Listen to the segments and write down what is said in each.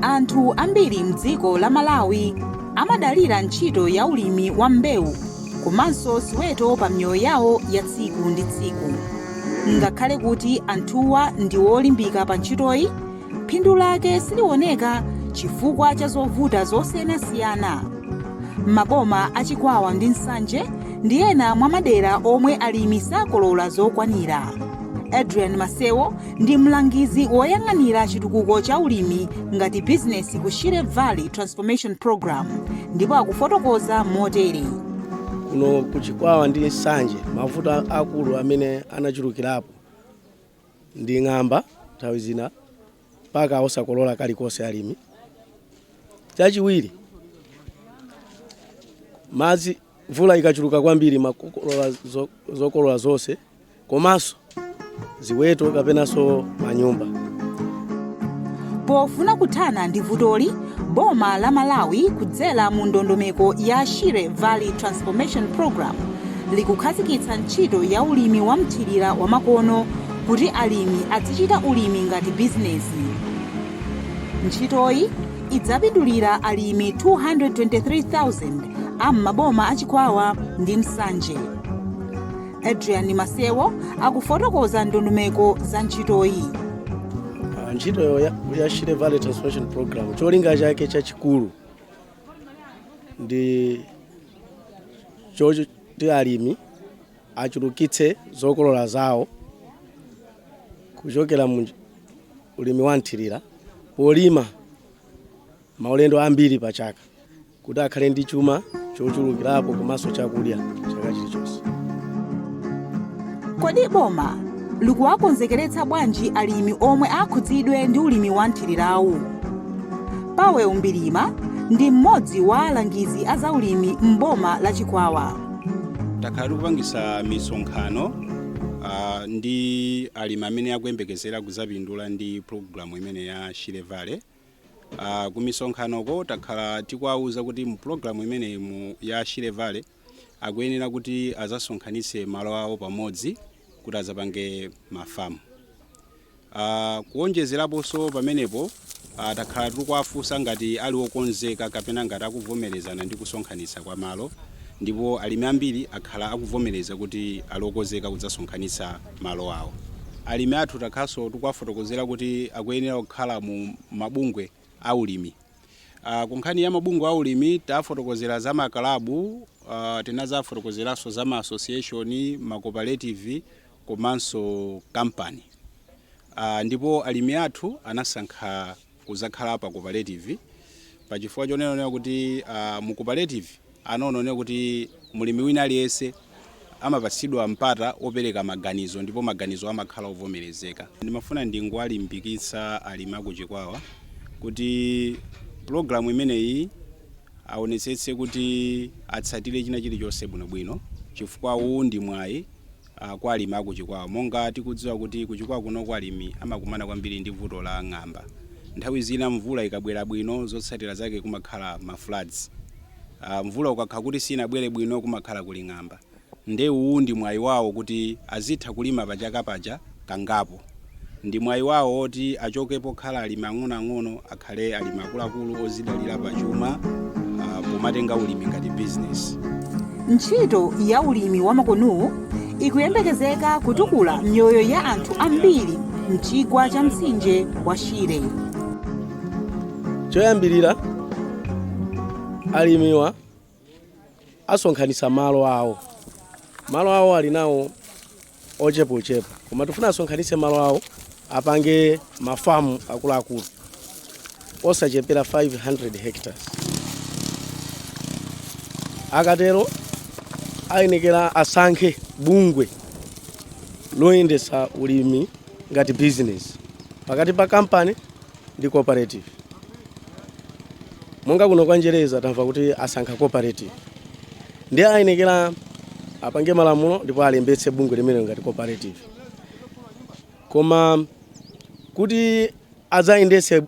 Anthu ambiri mdziko la Malawi amadalira ntchito ya ulimi wa mbewu komanso ziweto pa mioyo yawo ya tsiku ndi tsiku. Ngakhale kuti anthuwa ndi olimbika pa ntchitoyi, phindu lake silioneka chifukwa cha zovuta zosiyanasiyana. Maboma a Chikwawa ndi Nsanje ndi ena mwa madera omwe alimi sakolola zokwanira. Adrian Masewo ndi mlangizi woyang'anira chitukuko cha ulimi ngati business ku Chichewa Valley Transformation Program, ndipo akufotokoza motere. Kuno ku Chikwawa ndi Nsanje mavuto akulu amene anachulukirapo ndi ng'amba nthawi zina mpaka osakolola kalikonse alimi. Chachiwiri, madzi mvula ikachuluka kwambiri makokolola zokolola zonse komanso ziweto kapenanso manyumba. Pofuna kuthana ndi vutoli, boma la Malawi kudzera mu ndondomeko ya Chichewa Valley Transformation Program likukhazikitsa ntchito ya ulimi wa mthirira wa makono kuti alimi azichita ulimi ngati bizinesi. Ntchitoyi idzapindulira alimi 223,000 am'maboma a Chikwawa ndi Nsanje. Adrian Masewo akufotokoza ndondomeko za ntchitoyi. Ntchito ya Chichewa Valley Transformation Program cholinga chake chachikulu ndi choti alimi achulukitse zokolola zawo kuchokera mu ulimi wa mthirira polima maulendo ambiri pa chaka kuti akhale ndi chuma chochulukirapo komanso chakudya chaka chilichonse. Kodi boma likuwakonzekeretsa bwanji alimi omwe akhudzidwe ndi ulimi wa mthirirawu? Pawe Umbirima ndi mmodzi wa alangizi a zaulimi m'boma la Chikwawa. Takhala tikupangisa misonkhano ndi alimi amene akuyembekezera kuzapindula ndi programu imene ya Chichewa Valley. Ku misonkhano takhala tikuwauza kuti mu programu imene ya Chichewa Valley akuyenera kuti azasonkhanitse malo awo pamodzi kuti azapange mafamu. Kuonjezeraponso pamenepo takhala tikuwafunsa ngati ali okonzeka kapena ngati akuvomerezana ndi kusonkhanitsa kwa malo, ndipo alimi ambiri akhala akuvomereza kuti ali okonzeka kudzasonkhanitsa malo awo. Alimi athu takhaso tikuwafotokozera kuti akuyenera kukhala mu mabungwe aulimi. Ku nkhani ya mabungwe aulimi tafotokozera za makalabu, tinazafotokozeranso za ma association, ma cooperative komanso company. Ndipo alimi athu anasankha kuzakhala pa cooperative pachifukwa chonena kuti mu cooperative anaona kuti mulimi wina aliyense amapatsidwa mpata opereka maganizo, ndipo maganizo amakhala ovomerezeka. Ndimafuna ndingowalimbikitsa alimi aku Chikwawa kuti programu imeneyi aonetsetse kuti atsatire china chilichonse bwinobwino, chifukwa uwu ndi mwayi kwa alimi aku Chikwawa. Monga tikudziwa kuti ku Chikwawa kuno kwa alimi amakumana kwambiri ndi vuto la ng'amba. Nthawi zina mvula ikabwera bwino zotsatira zake kumakhala ma floods. Mvula ukakhala kuti sinabwere bwino kumakhala kuli ng'amba. Nde uwu ndi mwayi wawo kuti azitha kulima pachaka paja kangapo. Ndi mwayi wawo oti achokepo khala alimi ang'onoang'ono akhale alimi akuluakulu ozidalira pachuma pomatenga ulimi ngati business. Ntchito ya ulimi wa makono ikuyembekezeka kutukula mioyo ya anthu ambiri mchigwa cha mtsinje wa Chichewa. Choyambirira alimiwa asonkhanitsa malo awo. Malo awo ali nawo ochepa koma tifuna asonkhanitse malo awo apange mafamu akuluakulu osachepera 500 hectares. Akatero ayenekera asankhe bungwe loyendesa ulimi ngati business pakati pa company ndi cooperative. Monga kuno kwa Njereza tamva kuti asankha cooperative, ndiye ayenekera apange malamulo ndipo alembetse bungwe limene ngati cooperative. Koma kuti azayendese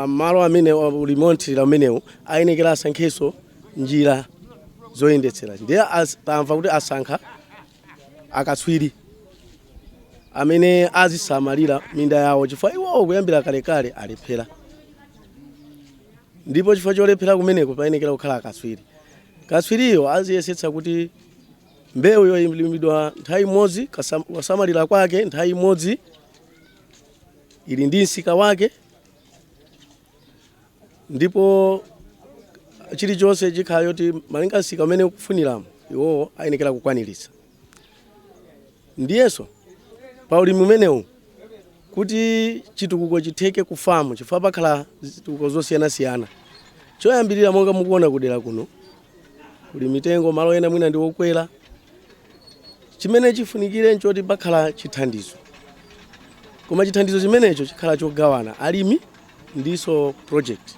malo amene ulimi wamthirira umenewu ayenekera asankheso njira zoyendetsera. Ndiye tamva kuti asankha akatswiri amene azisamalira minda yawo chifukwa iwo kuyambira kalekale alephera. ndipo chifukwa cholephera kumeneko payenekera kukhala katswiri. Katswiriyo aziyesetsa kuti mbewu yolimidwa nthawi imodzi, kusamalira kwake nthawi imodzi, ili ndi msika wake, ndipo chilichonse chikhala yoti malinga msika umene ukufuniramo iwowo ayenekera kukwaniritsa. Ndiyeso pa ulimi umenewu kuti chitukuko chitheke kufamu chifukwa pakhala zitukuko zosiyanasiyana. Choyambirira monga mukuona kudera kuno kuli mitengo, malo ena mwina ndi okwera. Chimene chifunikire nchoti pakhala chithandizo, koma chithandizo chimenecho chikhala chogawana alimi ndiso project.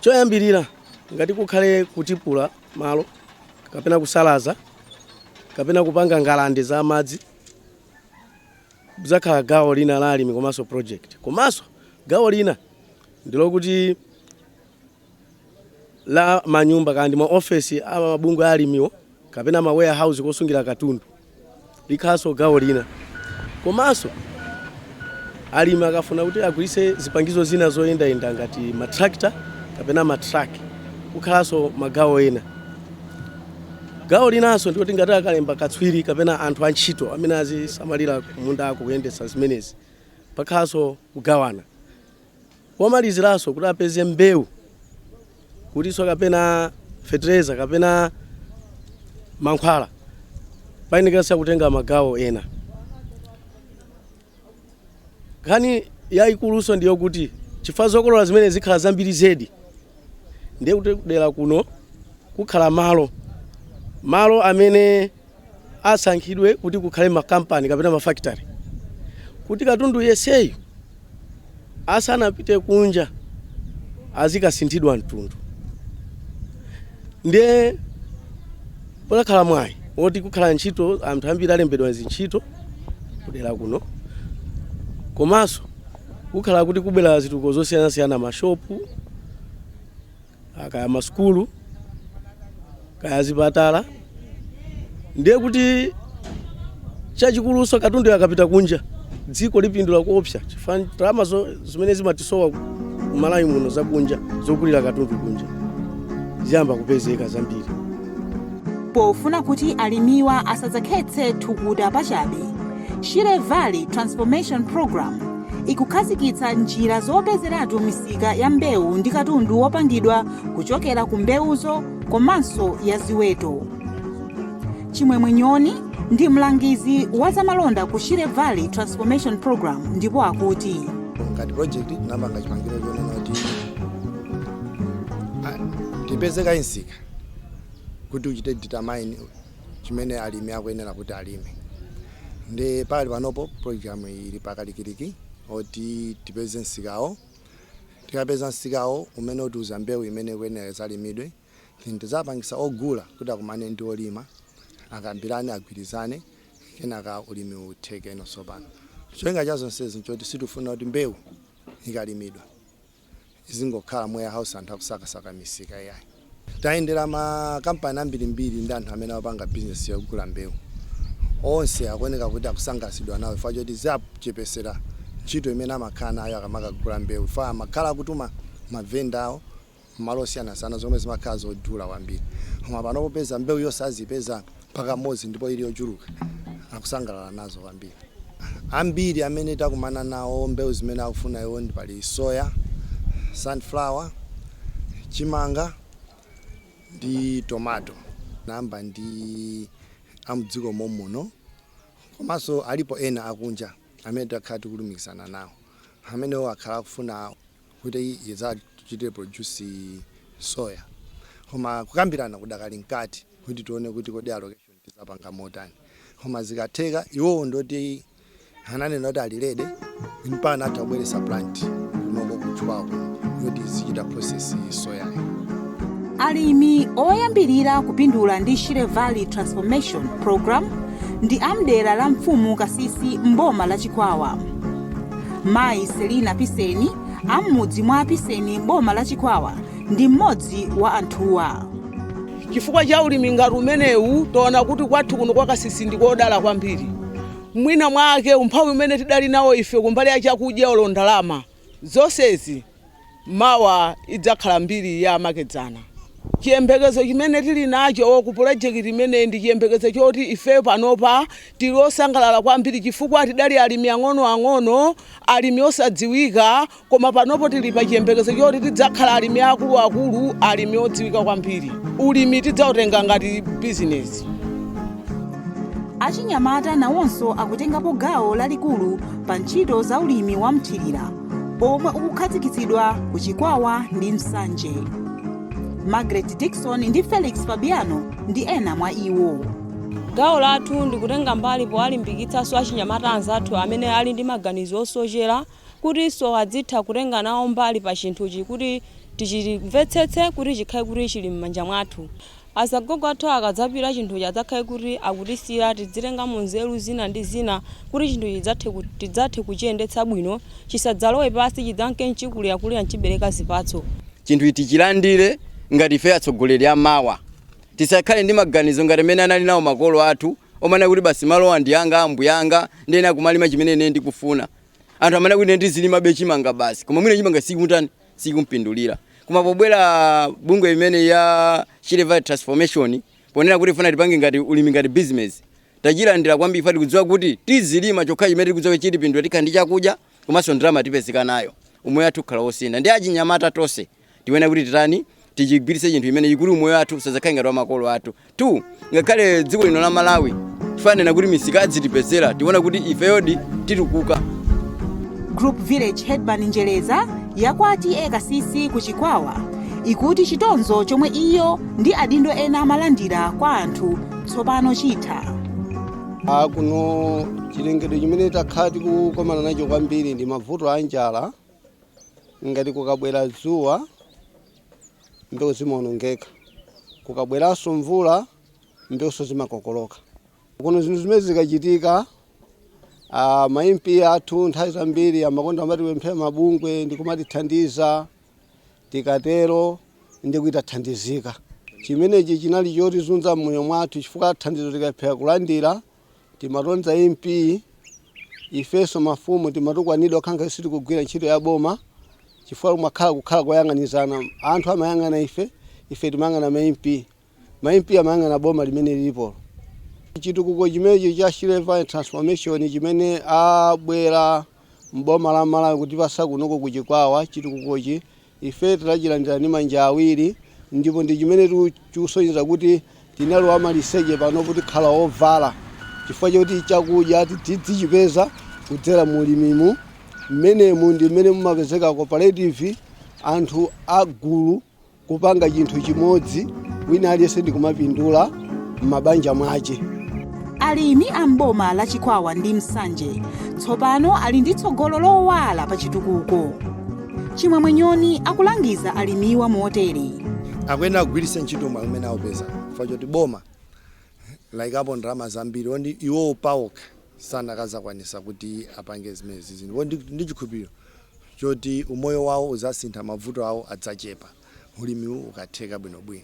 Choyambirira ngati kukhale kutipula malo kapena kusalaza kapena kupanga ngalande za madzi, kuzakhala gawo lina la alimi komanso project. Komanso gawo lina ndilo kuti la manyumba kandi ma office ama mabungwe a alimiwo kapena ma warehouse kosungira katundu, likhaso gawo lina. Komanso alimi akafuna kuti agwiritse zipangizo zina zoyendayenda ngati matrakta kapena matruck, kukhalaso magawo ena. Gawo linanso ndikuti ngati akalemba katswiri kapena anthu antchito amene azisamalira munda kuyendetsa zimenezi, pakhaso kugawana. Womaliziranso kuti apeze mbewu, kutiso kapena fertilizer kapena mankhwala, payenekera kutenga magawo ena. Nkhani yayikuluso ndiyo kuti chifukwa zokolola zimene zikhala zambiri zedi, ndiye kuti kudera kuno kukhala malo amene asankhidwe kuti kukhale makampani kapena mafactory, kuti katundu yeseyo asanapite kunja azikasinthidwa mtundu. Ndiye pakakhala mwayi woti kukhala ntchito, anthu ambiri alembedwa ntchito kudera kuno. Komanso kukhala kuti kubwera zitukuko zosiyanasiyana, mashopu, kaya maskulu, kaya zipatala. Ndiye kuti chachikuluso katundu akapita kunja, dziko lipindula kuopsa chifukwa ndalama zimene zimatisowa kumalawi muno zakunja zokulira katundu kunja ziyamba kupezeka zambiri. Pofuna kuti alimiwa asadzakhetse thukuta pachabe, Shire Valley Transformation Program ikukhazikitsa njira zopezeratu misika ya mbewu ndi katundu wopangidwa kuchokera ku mbewuzo komanso ya ziweto. Chimwemwe Nyoni ndi mlangizi wa zamalonda ku Shire Valley Transformation Program, ndipo akuti ngati project tinapanga chipangiro chonena kuti tipezeka insika kuti uchite determine chimene alimi akuyenera kuti alime. Ndi pali panopo program ili pakalikiliki oti tipeze nsikawo. Tikapeza nsikawo umene utiuza mbewu imene kuyenera zalimidwe, tizapangisa ogula kuti akumane ndi olima, akambirane agwirizane, kenaka ulimi utheke nosopano. Cholinga cha zonsezi nchoti sitifuna kuti mbewu ikalimidwa izingokhala mu warehouse anthu akusakasaka misika yayi. Tayendera makampani ambirimbiri ndi anthu amene apanga business yokugula mbewu. Onse akuoneka kuti akusangasidwa nawo chifukwa choti zapchepesera ntchito imene amakhala nayo akamakagula mbewu. Chifukwa amakhala kutuma mavenda awo malo osiyanasiyana zomwe zimakhala zodula kwambiri. Koma pano popeza mbewu yosazipeza pakamodzi ndipo ili yochuluka, akusangalala nazo kwambiri. Ambiri amene takumana nawo mbewu zimene akufuna iwo ndi pali soya, sunflower, chimanga ndi tomato. Namba ndi amdziko momuno, komanso alipo ena akunja amene takhala tikulumikizana nawo, amene akhala kufuna kuti izachite produce soya. Koma kukambirana kudakali nkati kuti tione kuti kodi allocation tizapanga motani. Koma zikatheka iwo ndoti hananena kuti alilede mpaka atabweresa plant kunoko kuchwako kuti zichita process soya. Alimi oyambirira kupindula ndi Shire Valley Transformation Program ndi amdera la mfumu Kasisi mboma la Chikwawa. Mai Selina Piseni amudzi mwa Piseni mboma la Chikwawa ndi mmodzi wa anthuwa. Chifukwa cha ulimi ngati umenewu toona kuti kwathu kuno kwa Kasisi ndikodala kwambiri. Mwina mwake umphawi umene tidali nawo ife kumbali ya chakudya olo ndalama zonsezi mawa idzakhala mbiri ya makedzana. Chiyembekezo chimene tili nacho ku project imene ndi chiyembekezo choti ife panopa tili osangalala kwambiri chifukwa tidali alimi ang'ono alimi osadziwika, koma panopo tili pa chiyembekezo choti tidzakhala alimi akuluakulu, alimi odziwika kwambiri. Ulimi tidzautenga ngati business. Achinyamata nawonso akutengapo gawo lalikulu pa ntchito za ulimi wa mthirira omwe ukukhazikitsidwa ku Chikwawa ndi Msanje. Margaret Dixon ndi Felix Fabiano ndi ena mwa iwo. Gawo lathu ndikutenga mbali polimbikitsanso achinyamata anzathu amene ali ndi maganizo osochera kutinso adzitha kutenga nawo mbali pa chinthuchi kuti tichimvetsetse kuti chikhale kuti chili m'manja mwathu. Asagogo athu akadzapira chinthuchi adzakhale kuti akutisiyira tidzitenga mu nzeru zina ndi zina kuti chinthuchi tidzathe kuchiyendetsa bwino, chisadzalowe pasi chidzanke nchikulirakulira nchibereka zipatso. Chinthu tichilandire ngati ife atsogoleri amawa. Tisakhale ndi maganizo ngati amene anali nawo makolo athu omana kuti basi malowa ndi anga ambuya anga ndena kumalima chimene ine ndikufuna. Anthu amene kuti ndizilima bechimanga basi koma mwina chimanga sikumpindulira. Koma pobwera bungwe imene ya Chichewa transformation ponena kuti funa tipange ngati ulimi ngati business, tachilandira kwambiri ifati kudziwa kuti tizilima chokha chimene tikudziwa chitipindula tikandi chakudya komanso ndalama tipezeka nayo. Umoyo wathu khala wosina ndi achinyamata tonse tiwena kuti titani tichigwiritse chinthu imene ikuli umoyo wathu usadzakhale ngati wa makolo athu. Ngakhale dziko lino la Malawi tifanena kuti misika adzitipezera tiona kuti ifeyodi titukuka. Group Village Headman Njeleza yakwati ekasisi ku Chikwawa ikuti chitonzo chomwe iyo ndi adindo ena amalandira kwa anthu tsopano chitha. Kuno chilengedwe chimene takhati kukomana nacho kwambiri ndi mavuto a njala. Ngati kukabwera dzuwa mbewu zimaonongeka, kukabweranso mvula mbewuso zimakokoloka. Kuno zinthu zimene zikachitika ma-MP athu nthawi zambiri amakonda amatipempha mabungwe ndi kumatithandiza, tikatero ndi kuitathandizika. Chimenechi chinali chotizunza mmoyo mwathu chifukwa thandizo tikaphera kulandira timatonza MP ifeso mafumu timatukwanidwa khanga siti kugwira ntchito ya boma chifukwa kukhala koyang'anizana. Anthu amayang'ana ife timayang'ana ma-MP amayang'ana boma limene lilipo. Chitukuko chimenechi cha Chichewa transformation chimene abwera mboma la Malawi kuti pasa kunoko ku Chikwawa, chitukukochi ife tilachilandira ndi manja awiri, ndipo ndi chimene tikusonyeza kuti tinalowa maliseche pano kuti khala ovala chifukwa choti chakudya tichipeza kudzera mu ulimimu. Mmenemu ndi mmene mumapezeka cooperative anthu agulu kupanga chinthu chimodzi wina aliyense ndi kumapindula m'mabanja mwache. Alimi amboma la Chikwawa ndi Msanje tsopano ali ndi tsogolo lowala pa chitukuko. Chimwemwe Nyoni akulangiza alimiwa motere. Akuyenera kugwiritsa ntchito mwayi umene awupeza chifukwa choti boma layikapo ndalama zambiri ondi iwo paokha sanakazakwanisa kuti apange zimene zinthu. Ndi chikhulupiriro choti umoyo wawo uzasintha, mavuto awo adzachepa, ulimi ukatheka bwinobwino.